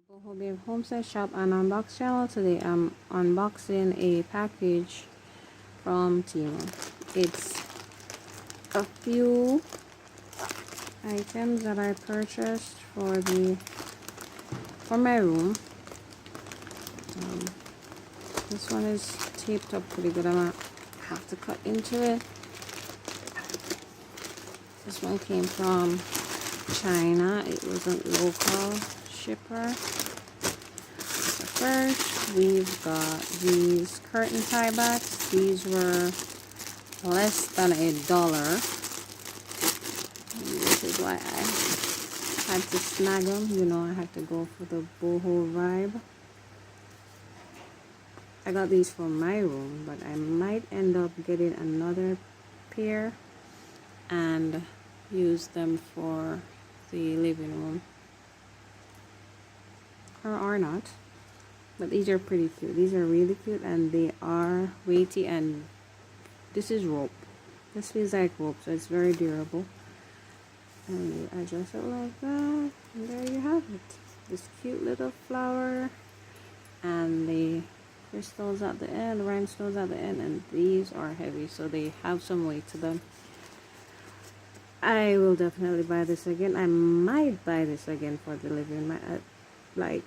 Boho Homestead Shop and Unbox channel. Today I'm unboxing a package from Temu. It's a few items that I purchased for my room. This one is taped up pretty good. I'm gonna have to cut into it. This one came from China. It wasn't local shipper. First, we've got these curtain tie backs. These were less than $1. This is why I had to snag them. You know, I had to go for the boho vibe. I got these for my room, but I might end up getting another pair and use them for the living room. Or not. But these are pretty cute. These are really cute and they are weighty, and this is rope. This feels like rope, so it's very durable. And you adjust it like that, and there you have it. This cute little flower and the crystals at the end, rhinestones at the end, and these are heavy, so they have some weight to them. I will definitely buy this again. I might buy this again for the living room, like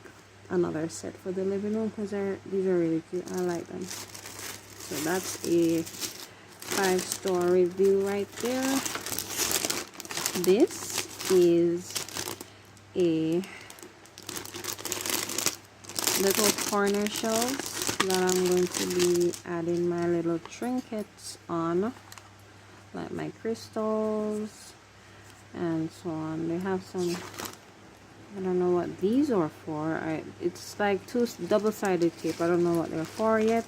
another set for the living room, because these are really cute. I like them. So that's a 5-star review right there. This is a little corner shelves that I'm going to be adding my little trinkets on, like my crystals and so on. They have some, I don't know what these are for. It's like two double-sided tape. I don't know what they're for yet,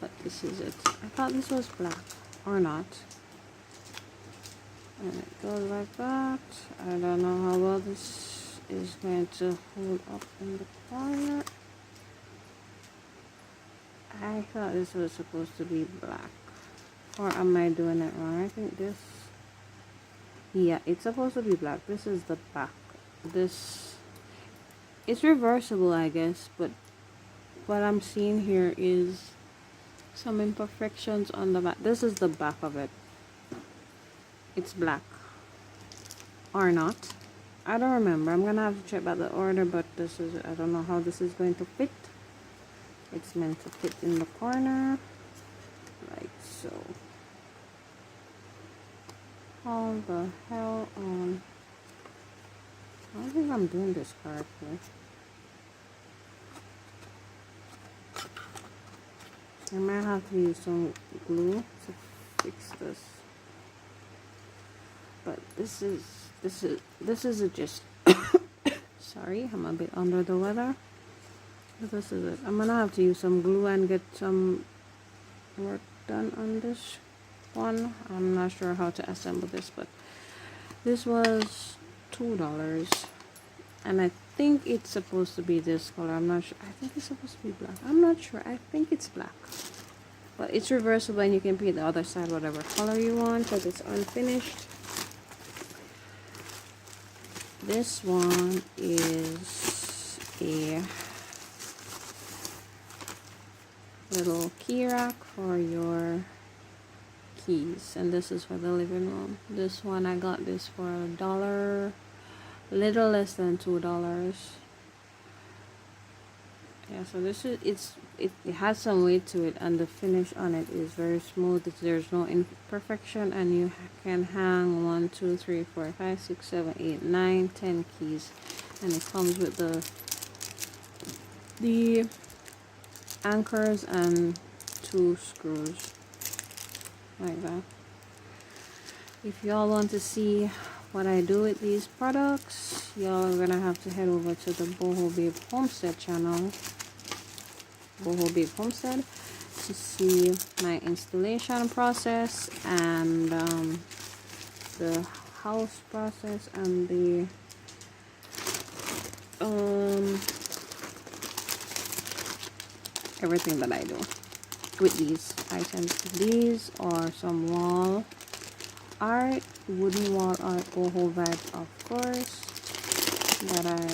but this is it. I thought this was black, or not. And it goes like that. I don't know how well this is going to hold up in the corner. I thought this was supposed to be black, or am I doing it wrong? I think this, yeah, it's supposed to be black. This is the back. This, it's reversible, I guess, but what I'm seeing here is some imperfections on the back. This is the back of it. It's black, or not. I don't remember. I'm gonna have to check about the order, but this is, I don't know how this is going to fit. It's meant to fit in the corner like so. How the hell I don't think I'm doing this correctly. I might have to use some glue to fix this. But this is a just sorry, I'm a bit under the weather. But this is it. I'm gonna have to use some glue and get some work done on this one. I'm not sure how to assemble this, but this was $2, and I think it's supposed to be this color. I'm not sure. I think it's supposed to be black. I'm not sure. I think it's black, but it's reversible and you can paint the other side whatever color you want because it's unfinished. This one is a little key rack for your keys, and this is for the living room. This one, I got this for $1, little less than $2. Yeah, so this is, it has some weight to it, and the finish on it is very smooth. There's no imperfection, and you can hang 1, 2, 3, 4, 5, 6, 7, 8, 9, 10 keys, and it comes with the anchors and 2 screws like that. If y'all want to see what I do with these products, y'all are gonna have to head over to the Boho Homestead channel, Boho Homestead, to see my installation process and the house process and the everything that I do with these items. These are some wall art, wooden wall art, boho vibes, of course, that I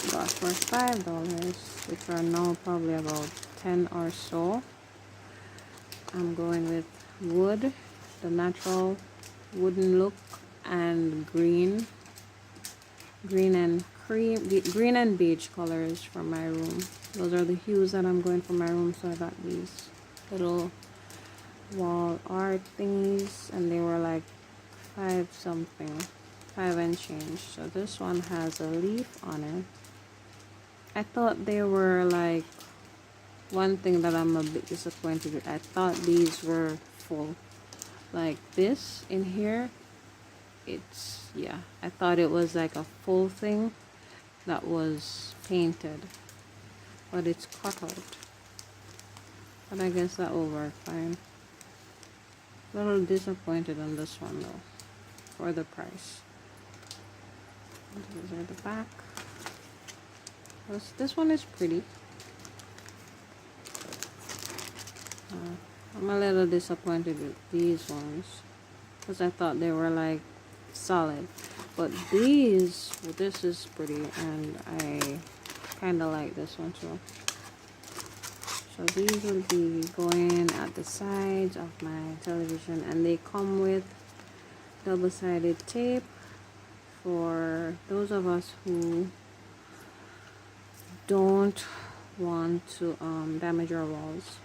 got for $5, which are now probably about 10 or so. I'm going with wood, the natural wooden look, and green and cream, green and beige colors for my room. Those are the hues that I'm going for my room. So I got these little wall art thingies, and they were like 5 something, 5 and change. So this one has a leaf on it. I thought they were like, one thing that I'm a bit disappointed with, I thought these were full. Like this in here, it's, yeah, I thought it was like a full thing that was painted, but it's cut out. But I guess that will work fine. A little disappointed on this one though, for the price. These are the back. This one is pretty. I'm a little disappointed with these ones because I thought they were like solid, but this is pretty, and I kind of like this one too. So these will be going at the sides of my television, and they come with double-sided tape for those of us who don't want to damage our walls.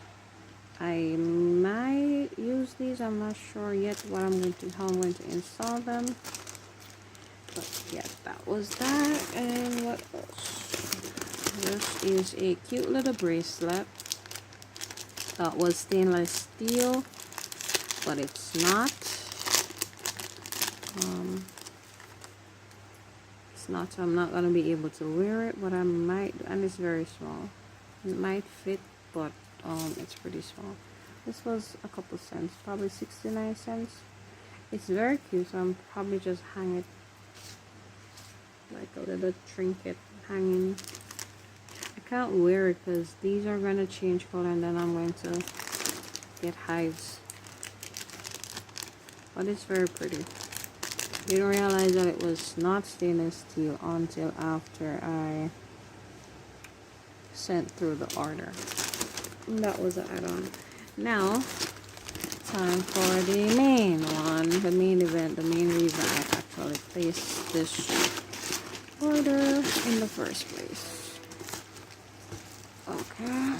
I might use these. I'm not sure yet how I'm going to install them. But yeah, that was that. And what else? This is a cute little bracelet that was stainless steel, but it's not. It's not, so I'm not gonna be able to wear it, but I might, and it's very small. It might fit, but it's pretty small. This was a couple cents, probably 69 cents. It's very cute, so I'm probably just hang it like a little trinket hanging. I can't wear it because these are going to change color, and then I'm going to get hives. But it's very pretty. Didn't realize that it was not stainless steel until after I sent through the order. That was an add-on. Now, time for the main one, the main event, the main reason I actually placed this order in the first place. Okay,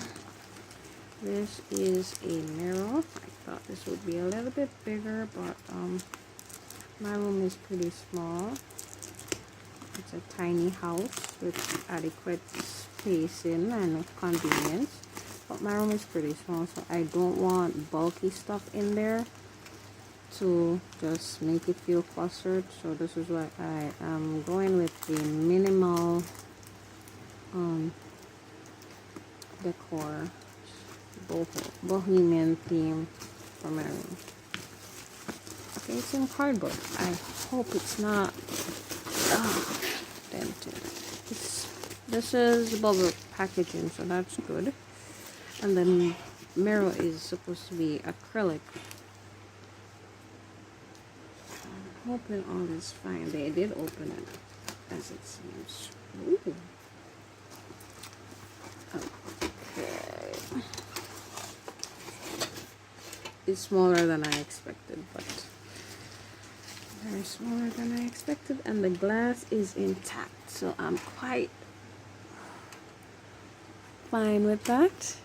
this is a mirror. I thought this would be a little bit bigger, but my room is pretty small. It's a tiny house with adequate spacing and convenience. But my room is pretty small, so I don't want bulky stuff in there to just make it feel clustered. So this is why I am going with the minimal decor bohemian theme for my room. Okay, it's in cardboard. I hope it's not dented. This is bubble packaging, so that's good. And the mirror is supposed to be acrylic. I'm hoping all is fine. They did open it, as it seems. Ooh. Okay. It's smaller than I expected, but very smaller than I expected. And the glass is intact, so I'm quite fine with that.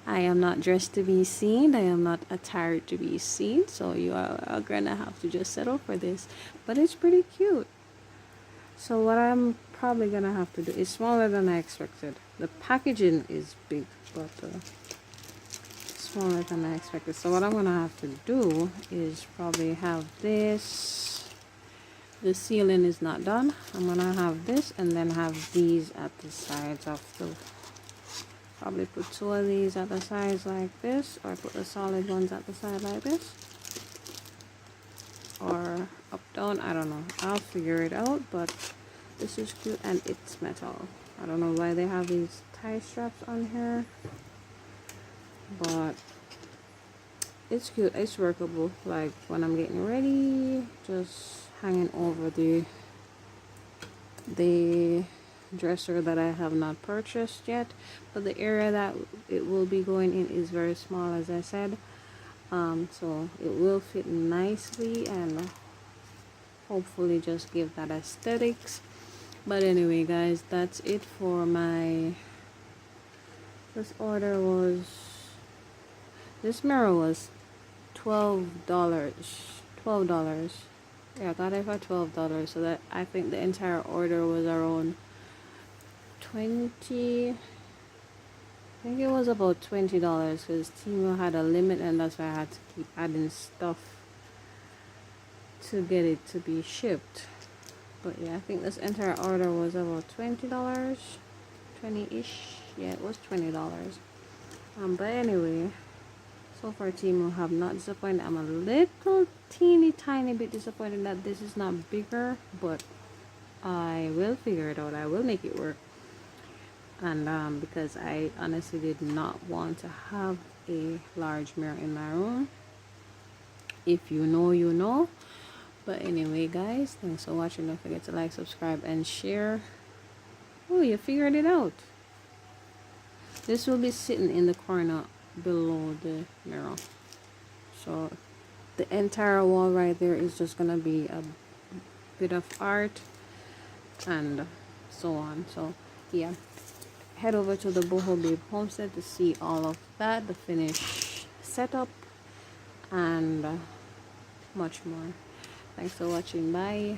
I am not dressed to be seen. I am not attired to be seen. So you are gonna have to just settle for this. But it's pretty cute. So what I'm probably gonna have to do is smaller than I expected. The packaging is big, but smaller than I expected. So what I'm gonna have to do is probably have this. The ceiling is not done. I'm gonna have this and then have these at the sides of the. Probably put 2 of these at the sides like this, or put the solid ones at the side like this, or up down. I don't know, I'll figure it out. But this is cute, and it's metal. I don't know why they have these tie straps on here, but it's cute. It's workable. Like when I'm getting ready, just hanging over the dresser that I have not purchased yet, but the area that it will be going in is very small, as I said. So it will fit nicely and hopefully just give that aesthetics. But anyway guys, that's it for my, this order was, this mirror was $12. Yeah, I got it for $12, so that I think the entire order was around 20, I think it was about $20, because Temu had a limit, and that's why I had to keep adding stuff to get it to be shipped. But yeah, I think this entire order was about $20, 20-ish. Yeah, it was $20. But anyway, so far Temu have not disappointed. I'm a little teeny tiny bit disappointed that this is not bigger, but I will figure it out. I will make it work. And because I honestly did not want to have a large mirror in my room. If you know, you know. But anyway guys, thanks for watching. Don't forget to like, subscribe, and share. Oh, you figured it out. This will be sitting in the corner below the mirror, so the entire wall right there is just gonna be a bit of art and so on. So yeah, head over to the Boho Babe homestead to see all of that, the finished setup, and much more. Thanks for watching. Bye.